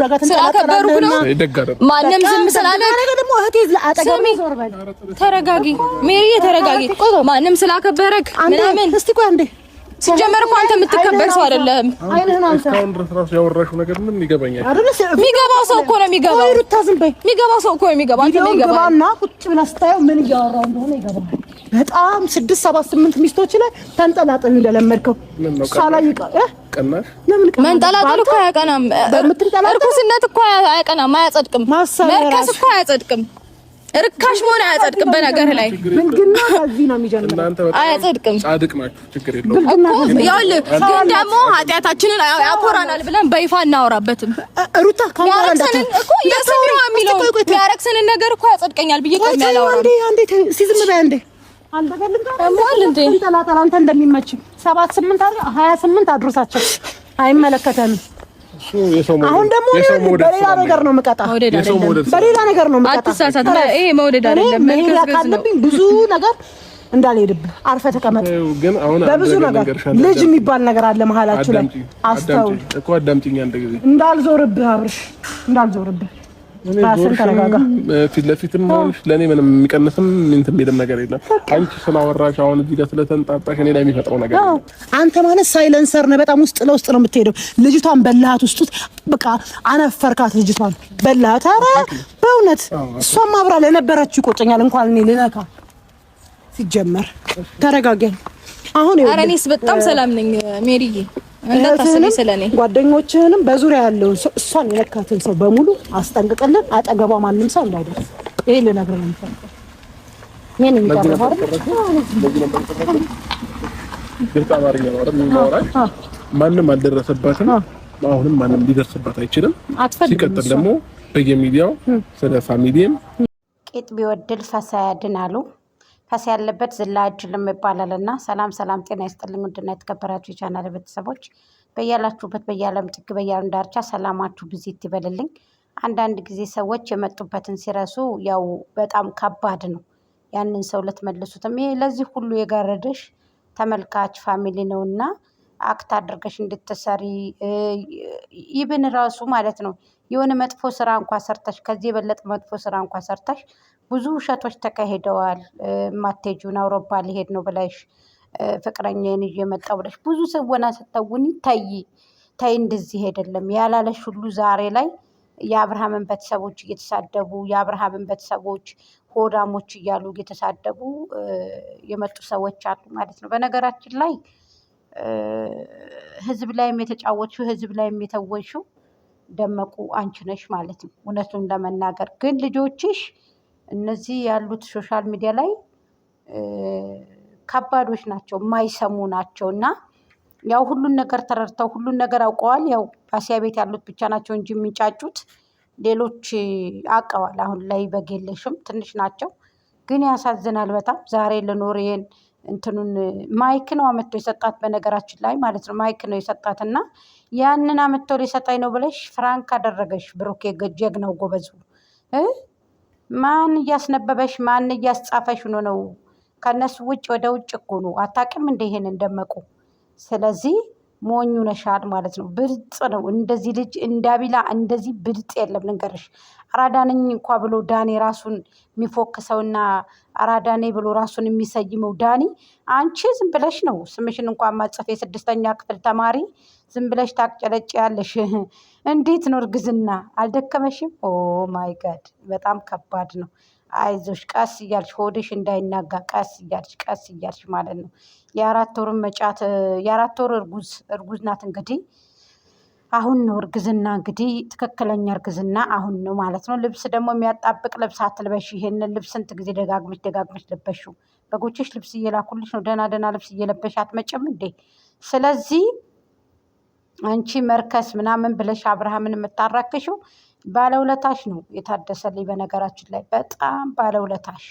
ጋር ተንጠላጠላለና ማንም ዝም ስላለ ደግሞ እህቴ አጠገብ ተረጋጊ ሜሪ ተረጋጊ ማንም ስላከበረክ ምናምን እስቲ ቆይ አንዴ ሲጀመር እኮ አንተ የምትከበር ሰው አይደለም አይነህን አንተ እስካሁን ድረስ ራሱ ያወራሽው ነገር ምንም ይገባኛል የሚገባው ሰው እኮ ነው የሚገባው ሩታ ዝም በይ የሚገባው ሰው እኮ ነው የሚገባው አንተ ነው ይገባው እና ቁጭ ብላ ስታየው ምን እያወራው እንደሆነ ይገባል በጣም 6 7 8 ሚስቶች ላይ ተንጠላጠል እንደለመድከው ሳላይ ቀናሽ መንጠላጠል እኮ ያቀናም እርኩስነት እኮ አያቀናም አያጸድቅም መርከስ እኮ አያጸድቅም ርካሽ መሆን አያጸድቅም በነገር ላይ ብልግና ከዚህ ነው የሚጀምረው አያጸድቅም ጻድቅ ናችሁ ችግር የለውም እኮ ያውል ግን ደግሞ ኃጢያታችንን ያኮራናል ብለን በይፋ እናወራበትም ሩታ ካንተ እኮ የሰሚው የሚለው ያረክሰንን ነገር እኮ ያጸድቀኛል ብዬ ከሚያላው አንዴ ሲዝም በይ አንዴ አንተ ተንጠላጠል አንተ እንደሚመች 7 8 28 አድርሳቸው አይመለከተንም አሁን ደግሞ በሌላ ነገር ነው መቀጣ በሌላ ነገር ነው መቀጣ አትሳሳት ይሄ መውደድ አይደለም ካለብኝ ብዙ ነገር እንዳልሄድብህ አርፈ ተቀመጥ ግን አሁን በብዙ ነገር ልጅ የሚባል ነገር አለ መሀላችሁ ላይ አስተውል እኮ አዳምጪኝ አንድ ጊዜ እንዳልዞርብህ አብርሽ እንዳልዞርብህ ራስን ተረጋጋ ፊት ለፊትም ሆነሽ ለኔ ምንም የሚቀንስም እንትን የሚልም ነገር የለም አንቺ ስላወራሽ አሁን እዚህ ጋር ስለተንጣጣሽ እኔ ላይ የሚፈጥረው ነገር የለም አንተ ማለት ሳይለንሰር ነው በጣም ውስጥ ለውስጥ ነው የምትሄደው ልጅቷን በላሃት ውስጥ በቃ አነፈርካት ልጅቷን በላሃት ኧረ በእውነት እሷም አብራ ለነበረችው ይቆጨኛል እንኳን እኔ ልነካ ሲጀመር ተረጋጋ አሁን ኧረ እኔስ በጣም ሰላም ነኝ ሜሪዬ እንደታሰለ ስለኔ ጓደኞችህንም በዙሪያ ያለው እሷን የነካትን ሰው በሙሉ አስጠንቅቅልን አጠገቧ ማንም ሰው እንዳይደርስ ይሄ ልነግርህ ነው የምፈልገው ምን ይቀርባል ማንም አልደረሰባትም አሁንም ማንም ሊደርስባት አይችልም ሲቀጥል ደግሞ በየሚዲያው ስለ ፋሚሊም ቄጥ ቢወድል ፈሳ ያድናሉ ፈሳ ያለበት ዝላ አይችልም ይባላልና ሰላም ጤና ይስጥልኝ ውድና የተከበራችሁ የቻናል ቤተሰቦች በያላችሁበት በየዓለም ጥግ በየዓለም ዳርቻ ሰላማችሁ ብዚት ይበልልኝ አንዳንድ ጊዜ ሰዎች የመጡበትን ሲረሱ ያው በጣም ከባድ ነው ያንን ሰው ልትመልሱትም ይሄ ለዚህ ሁሉ የጋረደሽ ተመልካች ፋሚሊ ነውና አክት አድርገሽ እንድትሰሪ ይብን ራሱ ማለት ነው የሆነ መጥፎ ስራ እንኳን ሰርተሽ ከዚህ የበለጠ መጥፎ ስራ እንኳን ሰርተሽ ብዙ ውሸቶች ተካሂደዋል ማቴጁን አውሮፓ ሊሄድ ነው ብለሽ ፍቅረኛዬን ይዤ መጣሁ ብለሽ ብዙ ሰወና ስተውኒ ታይ እንደዚህ አይደለም ያላለሽ ሁሉ ዛሬ ላይ የአብርሃምን ቤተሰቦች እየተሳደቡ የአብርሃምን ቤተሰቦች ሆዳሞች እያሉ እየተሳደቡ የመጡ ሰዎች አሉ ማለት ነው በነገራችን ላይ ህዝብ ላይም የተጫወትሽው ህዝብ ላይም የተወሽው ደመቁ አንቺ ነሽ ማለት ነው እውነቱን ለመናገር ግን ልጆችሽ እነዚህ ያሉት ሶሻል ሚዲያ ላይ ከባዶች ናቸው የማይሰሙ ናቸውና ያው ሁሉን ነገር ተረድተው ሁሉን ነገር አውቀዋል ያው ፋሲያ ቤት ያሉት ብቻ ናቸው እንጂ የሚጫጩት ሌሎች አቀዋል አሁን ላይ በገለሽም ትንሽ ናቸው ግን ያሳዝናል በጣም ዛሬ ለኖሬን እንትኑን ማይክ ነው አመጥቶ የሰጣት በነገራችን ላይ ማለት ነው ማይክ ነው የሰጣትና ያንን አመጥቶ ሊሰጣይ ነው ብለሽ ፍራንክ አደረገሽ ብሩኬ ጀግናው ጎበዙ ማን እያስነበበሽ ማን እያስጻፈሽ ነው ከነሱ ውጭ ወደ ውጭ እኮ ነው አታውቂም እንደ ይሄን እንደመቁ ስለዚህ ሞኙ ነሻል ማለት ነው ብልጥ ነው እንደዚህ ልጅ እንዳቢላ እንደዚህ ብልጥ የለም ልንገርሽ አራዳነኝ እንኳን ብሎ ዳኒ ራሱን የሚፎክሰውና አራዳኔ ብሎ ራሱን የሚሰይመው ዳኒ አንቺ ዝም ብለሽ ነው ስምሽን እንኳን ማጽፈ የስድስተኛ ክፍል ተማሪ ዝም ብለሽ ታቅጨለጭ ያለሽ እንዴት ነው እርግዝና አልደከመሽም ኦ ማይ ጋድ በጣም ከባድ ነው አይዞሽ ቀስ እያልሽ ሆድሽ እንዳይናጋ ቀስ እያልሽ ማለት ነው የአራት ወር መጫት የአራት ወር እርጉዝ ናት እንግዲህ አሁን ነው እርግዝና እንግዲህ ትክክለኛ እርግዝና አሁን ነው ማለት ነው ልብስ ደግሞ የሚያጣብቅ ልብስ አትልበሽ ይሄንን ልብስ ስንት ጊዜ ደጋግመሽ ለበሽው በጎችሽ ልብስ እየላኩልሽ ነው ደና ልብስ እየለበሽ አትመጭም እንዴ ስለዚህ አንቺ መርከስ ምናምን ብለሽ አብርሃምን የምታራክሽው ባለውለታሽ ነው የታደሰልኝ በነገራችን ላይ በጣም ባለውለታሽ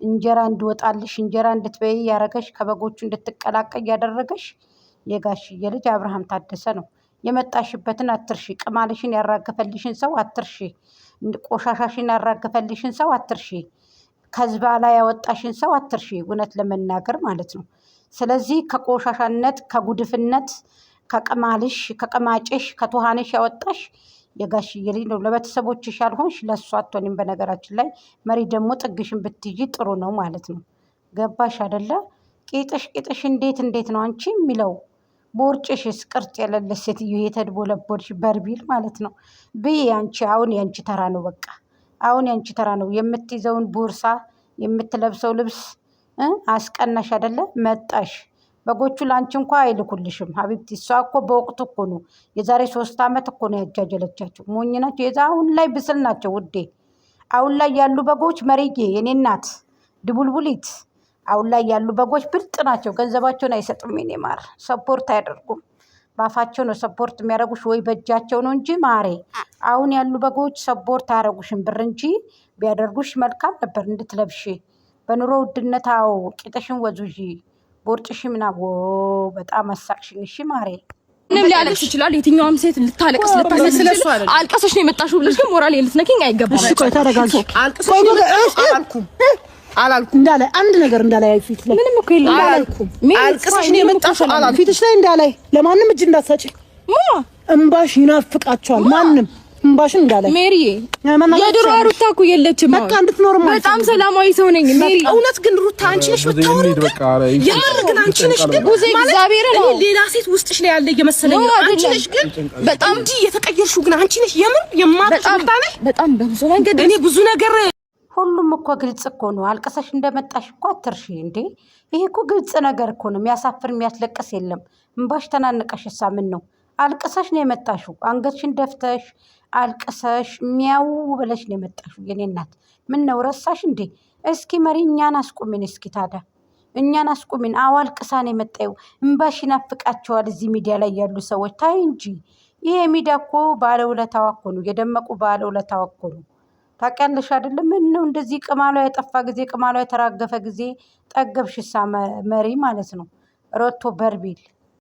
እንጀራ እንድወጣልሽ እንጀራ እንድትበይ ያረገሽ ከበጎቹ እንድትቀላቀይ ያደረገሽ የጋሽዬ ልጅ አብርሃም ታደሰ ነው የመጣሽበትን አትርሺ ቅማልሽን ያራገፈልሽን ሰው አትርሺ ቆሻሻሽን ያራገፈልሽን ሰው አትርሺ ከዝባላ ያወጣሽን ሰው አትርሺ እውነት ለመናገር ማለት ነው ስለዚህ ከቆሻሻነት ከጉድፍነት ከቅማልሽ ከቅማጭሽ ከቱሃንሽ ያወጣሽ የጋሽዬ ልጅ ነው። ለቤተሰቦችሽ ያልሆንሽ ለእሱ አትሆንም። በነገራችን ላይ መሪ ደግሞ ጥግሽን ብትይዥ ጥሩ ነው ማለት ነው። ገባሽ አይደለ? ቂጥሽ እንዴት ነው አንቺ የሚለው ቦርጭሽስ ቅርጽ የሌለ ሴትዮ የተድቦለቦልሽ በርቢል ማለት ነው። ብይ አንቺ አሁን ያንቺ ተራ ነው። በቃ አሁን ያንቺ ተራ ነው። የምትይዘውን ቦርሳ የምትለብሰው ልብስ አስቀናሽ አይደለ? መጣሽ። በጎቹ ላንቺ እንኳ አይልኩልሽም ሀቢብቲ። እሷ እኮ በወቅቱ እኮ ነው የዛሬ 3 ዓመት እኮ ነው ያጃጀለቻቸው። ሞኝ ናቸው። አሁን ላይ ብስል ናቸው ውዴ። አሁን ላይ ያሉ በጎች መሪጌ፣ የኔ እናት ድቡልቡሊት፣ አሁን ላይ ያሉ በጎች ብልጥ ናቸው። ገንዘባቸውን አይሰጡም። የኔ ማር ሰፖርት አያደርጉም። በአፋቸው ነው ሰፖርት የሚያደርጉሽ ወይ በእጃቸው ነው እንጂ ማሬ። አሁን ያሉ በጎች ሰፖርት አያደርጉሽም። ብር እንጂ ቢያደርጉሽ መልካም ነበር እንድትለብሽ። በኑሮ ውድነት አዎ ቂጥሽን ወዙዢ ቦርጭሽ ምናምን በጣም አሳቅሽኝ። እሺ ማሬ ምንም ሊያለቅስ ይችላል። የትኛውም ሴት ልታለቅስ ልታለቅስ አልቀሰሽ ነው የመጣሽው ብለሽ ግን ሞራል ልትነኪኝ አይገባም። እሺ ቆይ ተረጋጊ። አልቀሰሽ ነው አላልኩም እንዳለ አንድ ነገር እንዳለ ፊት ላይ ምንም እኮ የለም አላልኩም። አልቀሰሽ ነው የመጣሽው አላልኩም። ፊትሽ ላይ እንዳለ ለማንም እጅ እንዳትሰጪ። እምባሽ ይናፍቃቸዋል። ማንም እምባሽን እንዳለ ሜሪዬ የድሮ ሩታ እኮ የለችም። በቃ እንድትኖር ማለት በጣም ሰላማዊ ሰው ነኝ ሜሪ። እውነት ግን ሩታ አንቺ ነሽ የምታወሪው? የምር ግን አንቺ ነሽ ግን እግዚአብሔር ነው ሌላ ሴት ውስጥሽ ላይ ያለ እየመሰለኝ አንቺ ነሽ ግን በጣም እንጂ የተቀየርሽው ግን አንቺ ነሽ። የምር የማትጣለሽ በጣም በብዙ መንገድ እኔ ብዙ ነገር ሁሉም እኮ ግልጽ እኮ ነው። አልቀሰሽ እንደመጣሽ እኮ አትርሺ እንዴ። ይሄ እኮ ግልጽ ነገር እኮ ነው። የሚያሳፍር የሚያስለቅስ የለም። እምባሽ ተናነቀሽ ምን ነው? አልቀሰሽ ነው የመጣሽው። አንገትሽን ደፍተሽ አልቀሰሽ ሚያው ብለሽ ነው የመጣሽው። የኔ እናት ምን ነው ረሳሽ እንዴ? እስኪ መሪ እኛን አስቁሚን። እስኪ ታዲያ እኛን አስቁሚን። አዎ አልቅሳ ነው የመጣው። እምባሽ ይናፍቃቸዋል እዚህ ሚዲያ ላይ ያሉ ሰዎች። ታይ እንጂ ይሄ ሚዲያ እኮ ባለውለታዋ እኮ ነው። የደመቁ ባለውለታዋ እኮ ነው። ታውቂያለሽ አይደለም? ምን ነው እንደዚህ ቅማሏ የጠፋ ጊዜ ቅማሏ የተራገፈ ጊዜ ጠገብሽሳ መሪ ማለት ነው። ሮቶ በርቢል